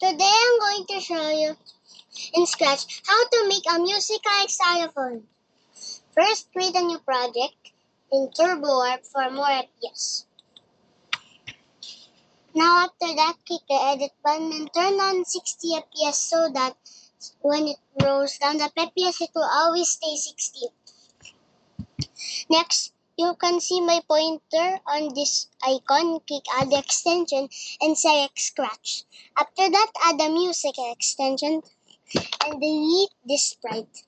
Today I'm going to show you in Scratch how to make a musical xylophone. First, create a new project in TurboWarp for more FPS. Now after that, click the edit button and turn on 60 FPS so that when it rolls down the FPS, it will always stay 60. Next, you can see my pointer on this icon. Click add extension and select Scratch. After that, add a music extension and delete this sprite.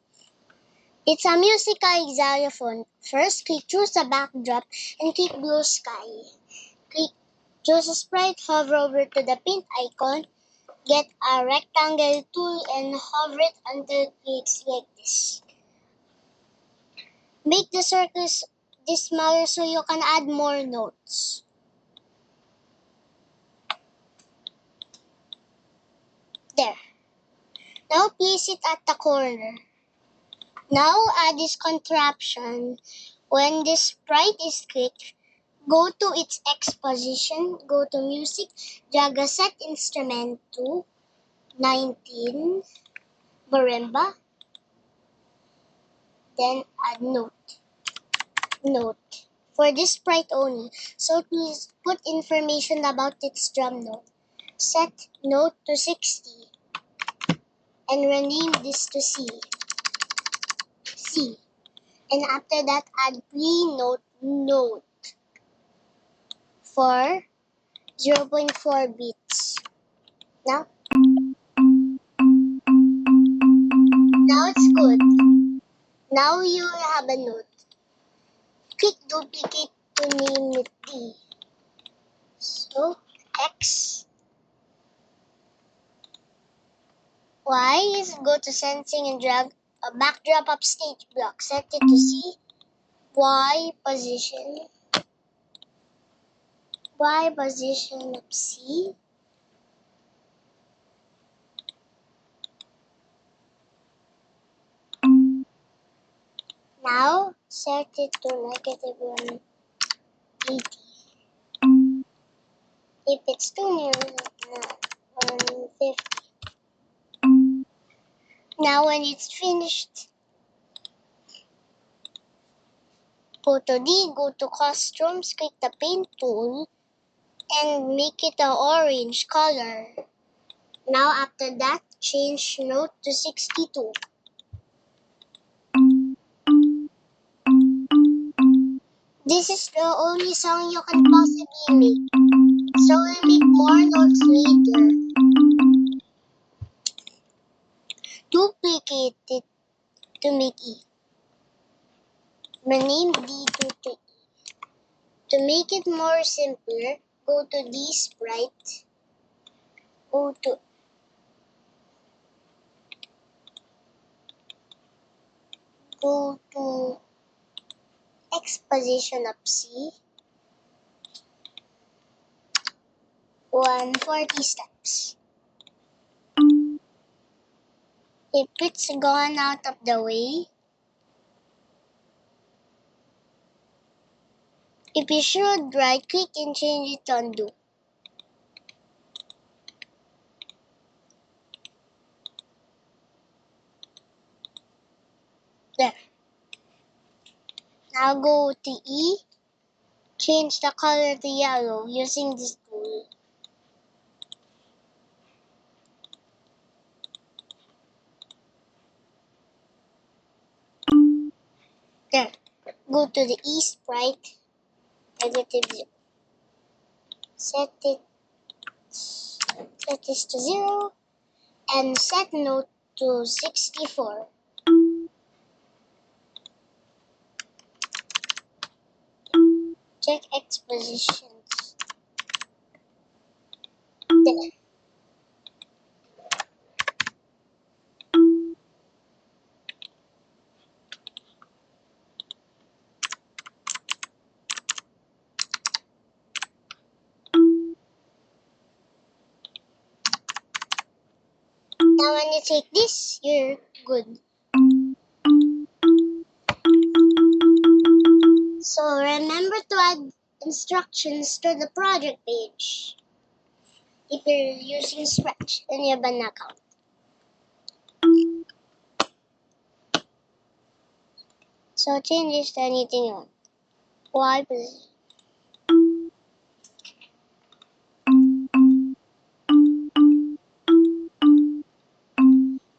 It's a musical xylophone. First, click choose a backdrop and click blue sky. Click choose a sprite, hover over to the paint icon, get a rectangle tool and hover it until it clicks like this. Make the circles this smaller so you can add more notes. There. Now place it at the corner. Now add this contraption. When this sprite is clicked, go to its X position, go to music, drag a set instrument to 19, marimba, then add note. For this sprite only, so please put information about its drum note. Set note to 60 and rename this to C. And after that, add pre-note note for 0.4 beats. Now it's good. Now you have a note. Click duplicate to name it D. So X, Y is go to sensing and drag a backdrop of stage block. Set it to C. Y position of C. Now set it to -180. If it's too near, 150. Now when it's finished, go to D, go to costumes, click the paint tool, and make it an orange color. Now after that, change note to 62. This is the only song you can possibly make. So we'll make more notes later. Duplicate it to make E. Rename D to E. To make it more simpler, go to D sprite. Go to X position of C. 140 steps. If it's gone out of the way, if you should right click and change it to undo. There. Now go to E, change the color to yellow using this tool. There. Go to the E sprite, -0. Set this to 0 and set note to 64. Check X positions. There. Now when you take this, you're good. So remember to add instructions to the project page. If you're using Scratch, then you have an account. So change this to anything you want. Y position.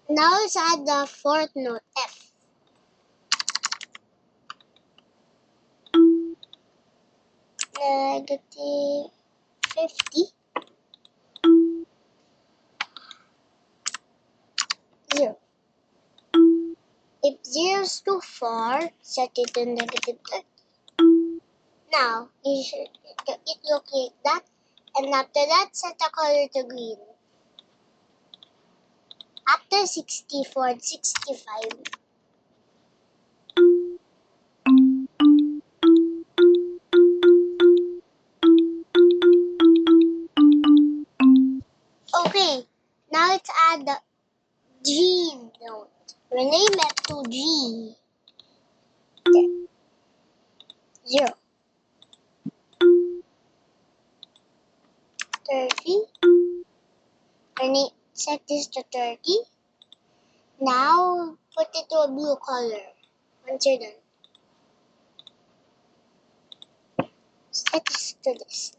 Now let's add the fourth note, F. Negative 50. 0. If 0 is too far, set it to negative 30. Now, it look like that. And after that, set the color to green. After 64 and 65, okay, now let's add the G note. Rename it to G. 0. 30. Set this to 30. Now, put it to a blue color. Once you're done. Set this to this.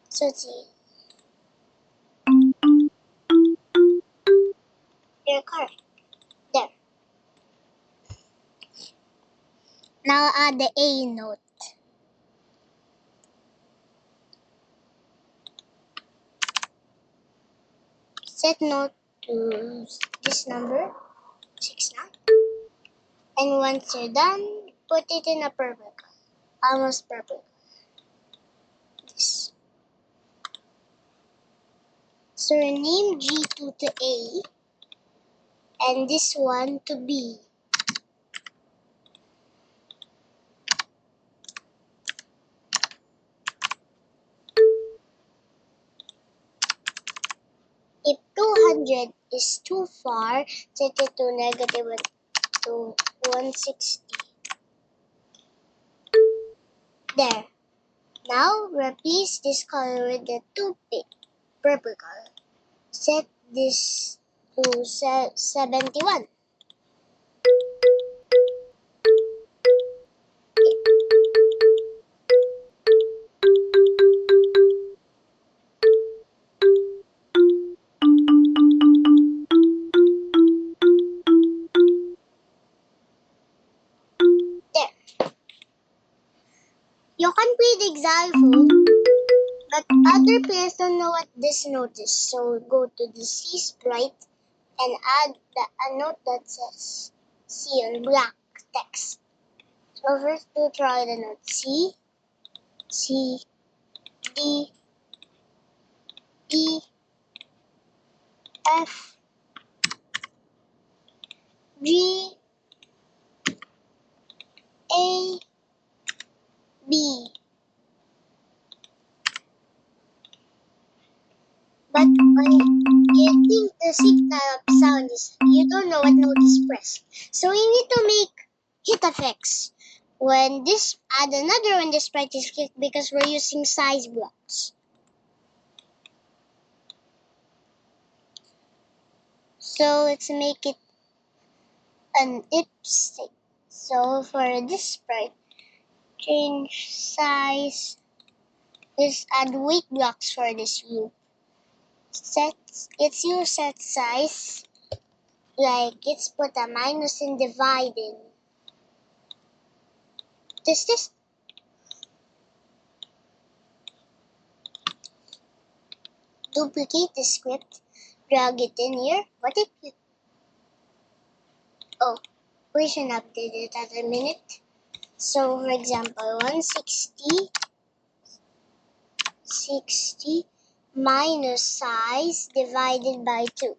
So let's see. You're correct. There. Now add the A note. Set note to this number, 69. And once you're done, put it in a purple color. Almost purple. This. So rename G2 to A and this one to B. If 200 is too far, set it to negative to 160. There. Now replace this color with the purple color. Set this to 71. There. You can play the xylophone, but other players don't know what this note is. So go to the C sprite and add a note that says C on black text. So first to try the note C, C, D, E, F, G, A, B. But when you think the signal of sound is, you don't know what note is pressed. So you need to make hit effects. When this, add another when the sprite is clicked because we're using size blocks. So let's make it an if state. So for this sprite, change size. Let's add weight blocks for this loop. It's use set size. Like it's put a minus in dividing. This duplicate the script, drag it in here. What if you we should update it at a minute. So for example 60 minus size divided by 2.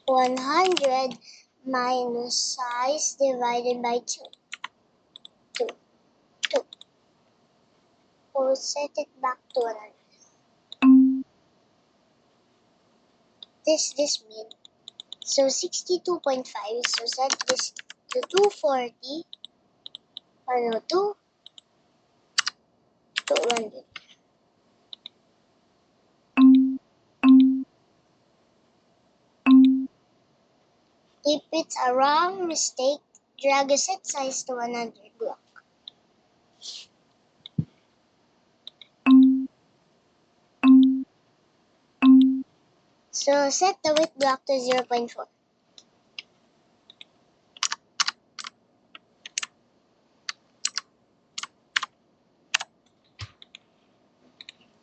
100 minus size divided by 2. 2. 2. We'll set it back to 100. This mean. So 62.5. So set this to 240. Or no, 2. 200. If it's a wrong mistake, drag a set size to 100 block. So set the width block to 0.4.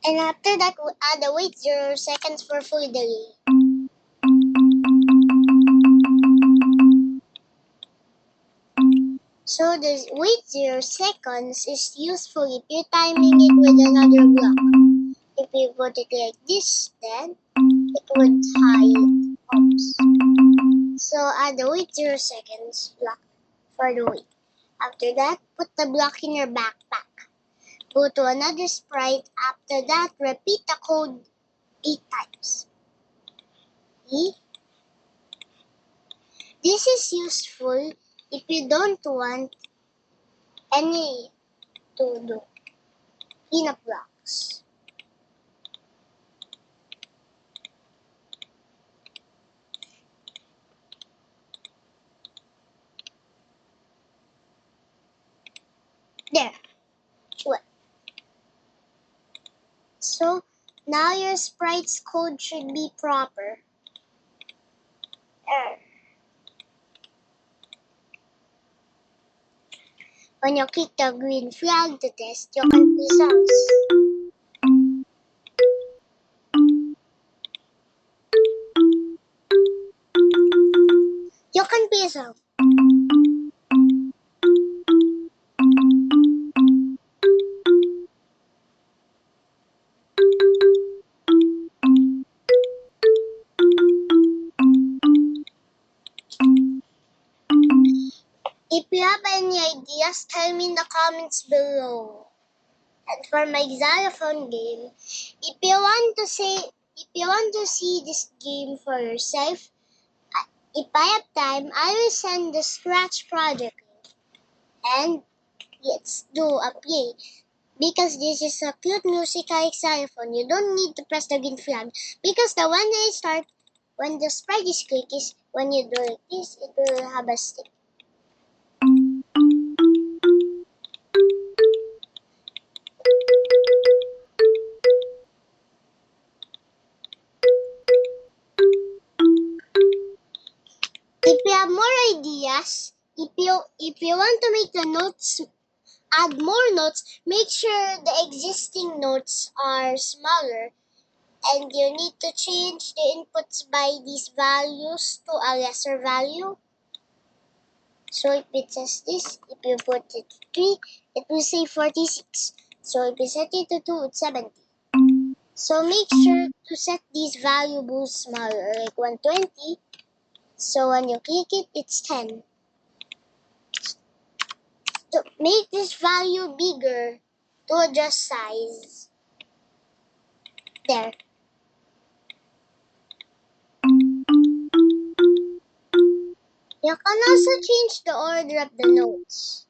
And after that, we add a wait 0 seconds for full delay. So the wait 0 seconds is useful if you're timing it with another block. If you put it like this, then it would hide. Oops. So add the wait 0 seconds block for the wait. After that, put the block in your backpack. Go to another sprite. After that, repeat the code 8 times. See? This is useful if you don't want any to do cleanup blocks. There. What? So now your sprite's code should be proper. When you click the green flag to test, you can play songs. You can play songs. If you have any ideas, tell me in the comments below. And for my xylophone game, if you want to see this game for yourself, if I have time, I will send the Scratch project link. And let's do a play. Because this is a cute musical xylophone, you don't need to press the green flag. Because the one that start when the sprite is click is when you do like this, it will have a stick. If you have more ideas, if you want to make the notes, add more notes, make sure the existing notes are smaller, and you need to change the inputs by these values to a lesser value. So if it says this, if you put it 3, it will say 46. So if you set it to 2, it's 70. So make sure to set these values smaller, like 120. So when you click it, it's 10. To make this value bigger, to adjust size. There. You can also change the order of the notes.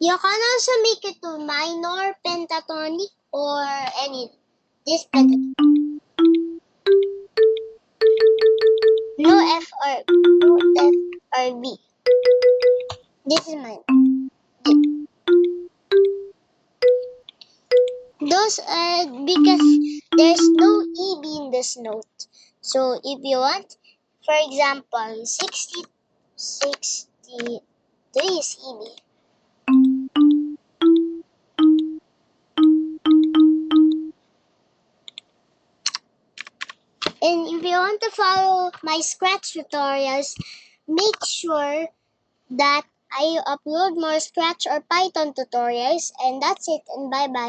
You can also make it to minor, pentatonic, or any. This pentatonic. No F or B. This is mine. Those are because there's no EB in this note. So if you want, for example, 63 is EB. And if you want to follow my Scratch tutorials, make sure that I upload more Scratch or Python tutorials. And that's it, and bye-bye.